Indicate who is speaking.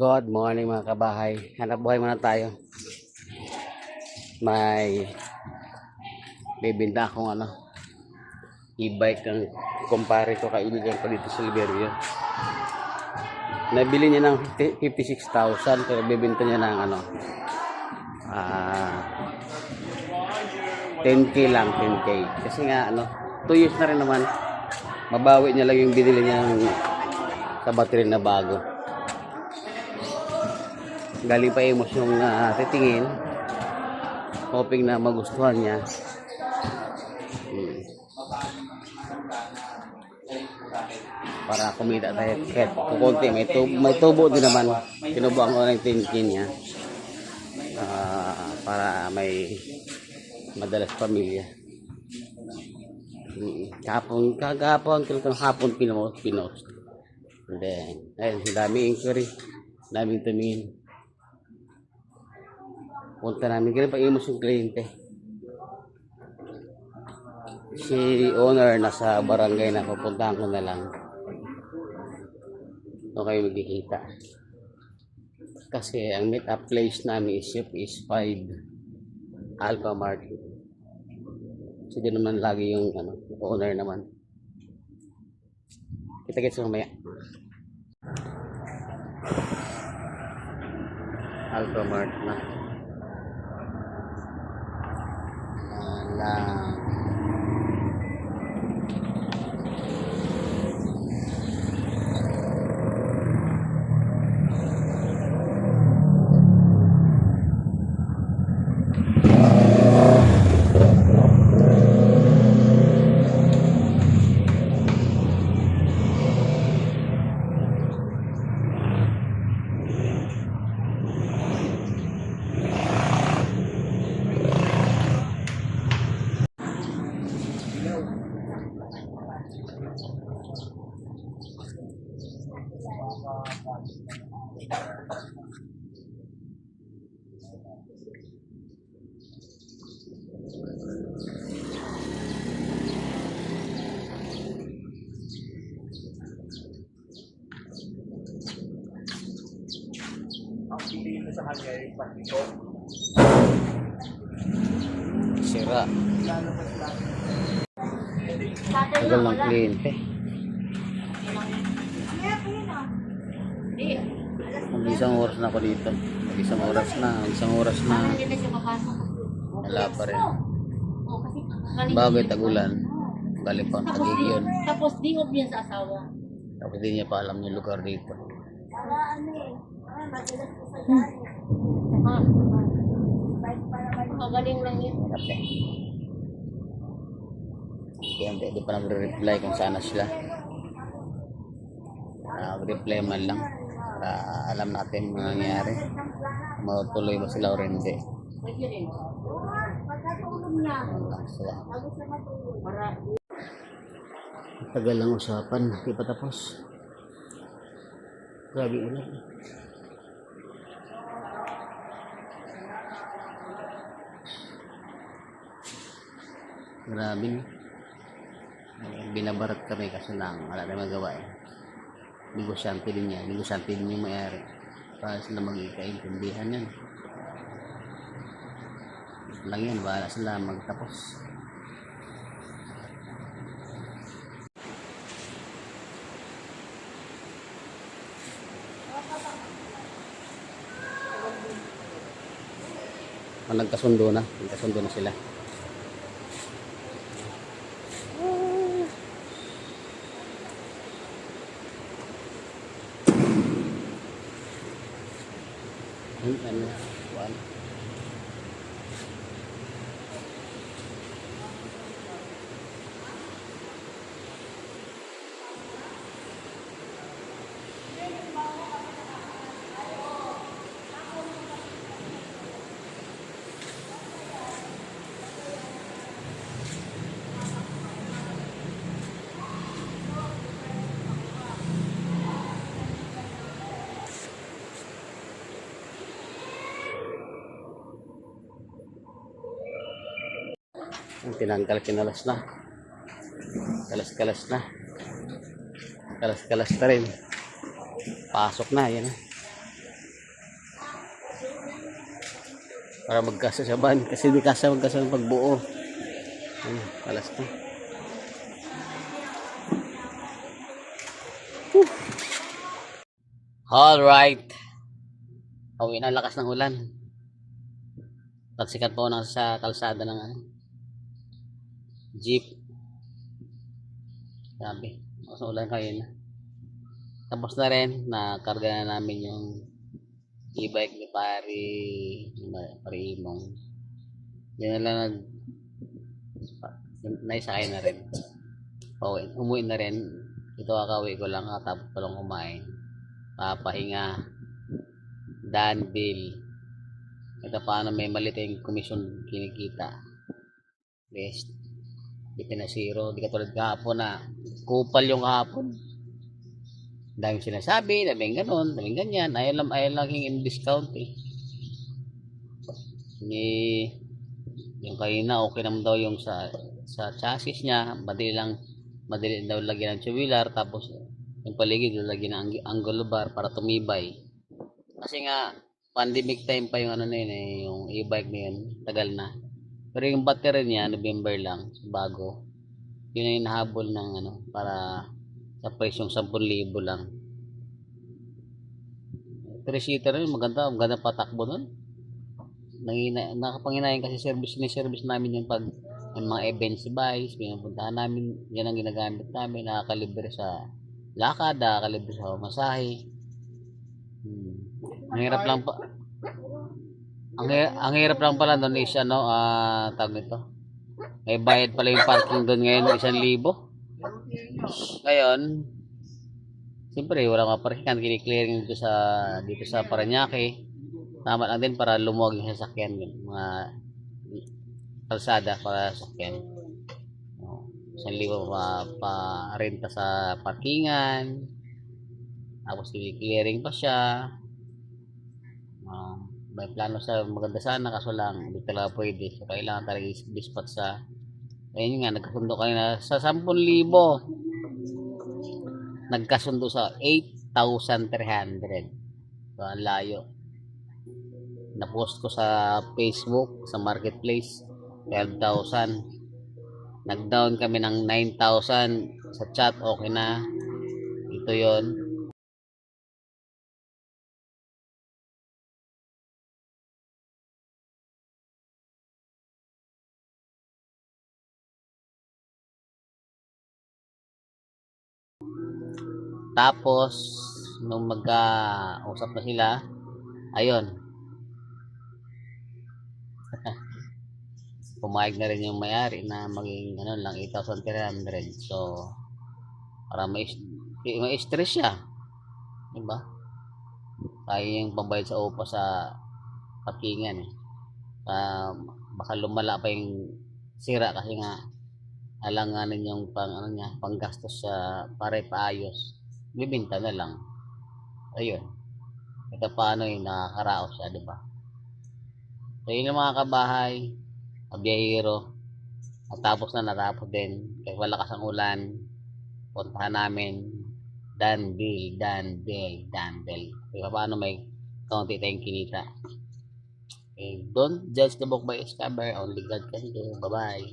Speaker 1: Good morning mga kabahay. Hanap buhay muna tayo. May bibinta akong e-bike ang kumpare ko, kaibigan ko dito sa Liberia. Nabili niya ng 56,000 pero bibenta niya ng 10k lang, 10k. Kasi nga 2 years na rin naman. Mabawi niya lang yung binili niya sa battery na bago. Galing pa Imus yung titingin, hoping na magustuhan niya. Para kumita tayo kahit kukunti, may tubo din naman. Tinubuan ko ng tingin niya para may madalas pamilya. Kagapon hapon pinost. And then ayun, daming inquiry, daming tumingin. Punta namin, ganun pa Imus yung kliyente. Si owner nasa barangay na, pupuntahan ko na lang. Doon kayo magkikita. Kasi ang meet up place namin is 5 Alpha Mart. So din naman lagi yung owner naman. Kita-kits mamaya. Alpha Mart na. Sira. Tagal ng kliyente. Isang oras na ako dito. Isang oras na. Wala pa rin. Bagay tagulan. Galing pa tagig yun.
Speaker 2: Tapos di off yan sa asawa.
Speaker 1: Tapos di niya pa alam yung lugar dito.
Speaker 2: Magaling lang yun.
Speaker 1: Kaya hindi pa nagre-reply kung saan na sila. Reply man lang para alam natin mga nangyayari, matuloy ba sila o hindi. Tagal lang usapan, hindi pa tapos. Grabe ulan. Grabe. Binabarat kami kasi lang wala tayong magawa eh. Negosyante din yung mayari para sila magkaintindihan yan lang yan, bahala sila magtapos. Nagkasundo na sila. Tinanggal, kinalas na. Kalas-kalas na. Kalas-kalas na rin. Pasok na, yan. Para magkasa sa van. Kasi di magkasa ng pagbuo. Ayun, alas to. Alright. Pauwi na, lakas ng ulan. Pagsikat po na sa kalsada ng jeep. Grabe. Lakas ng ulan kayo na. Tapos na rin, nakarga na namin yung e-bike ni Pari Imong. Yun na lang naisakay na rin. Umuwi na rin. Ito kakauwi ko lang tapos pa lang kumain. Papahinga. Danville. Ito paano may maliting komisyon kinikita. Best. Di pinasiro. Di katulad kahapon na kupal yung kahapon. Daming sinasabi, daming ganon, daming ganyan. Ayaw lang hingin discount eh. Yung kanina okay naman daw yung sa chassis niya, madali daw lagyan ng tubular, tapos yung paligid lagyan ng angular bar para tumibay. Kasi nga pandemic time pa yung ano na yun eh, yung e-bike na yun, tagal na. Pero yung battery niya November lang, bago. Yun yung nahabol ng para sa presyong 10,000 lang. 3-seater yun, maganda patakbo nun. Nakapanginayan kasi service namin yung pag yung mga events buys, pinupuntahan namin, yan ang ginagamit namin, nakakalibre sa lakad, nakakalibre sa masahe. Ang hirap lang pa. Ang hirap lang pala doon is tawag nito. May bayad pala yung parking doon ngayon 1,000. Ngayon, siyempre wala mga parkingan, kini-clearing dito sa Parañaque. Tama lang din para lumuwag yung sasakyan, mga kalsada para sasakyan. 1,000 pa renta sa parkingan. Tapos kini-clearing pa siya. May plano sa maganda sana kaso lang hindi talaga pwede. So kailangan talaga dispatch sa ayun nga, nagkasundo kanina sa 10,000. Nagkasundo sa 8,300. So ang layo. Na-post ko sa Facebook, sa marketplace, 12,000. Nag-down kami ng 9,000 sa chat, okay na. Ito yon. Tapos nung magka-usap na sila, ayun, pumayag na rin yung may-ari na maging lang 8,300. So para may stress siya, diba? Kaya yung pambayad sa upa sa parkingan eh. Baka lumala pa yung sira kasi nga alanganin yung panggastos sa para ipaayos, bibinta na lang. Ayun, ito paano yung nakakaraos siya, diba? So yun yung mga kabahay, kabiyahero. At natapos din kaya malakas ang ulan. Puntahan namin Danville. Diba paano may kaunti tayong kinita. Okay, don't judge the book by its cover, only God can do. Bye bye.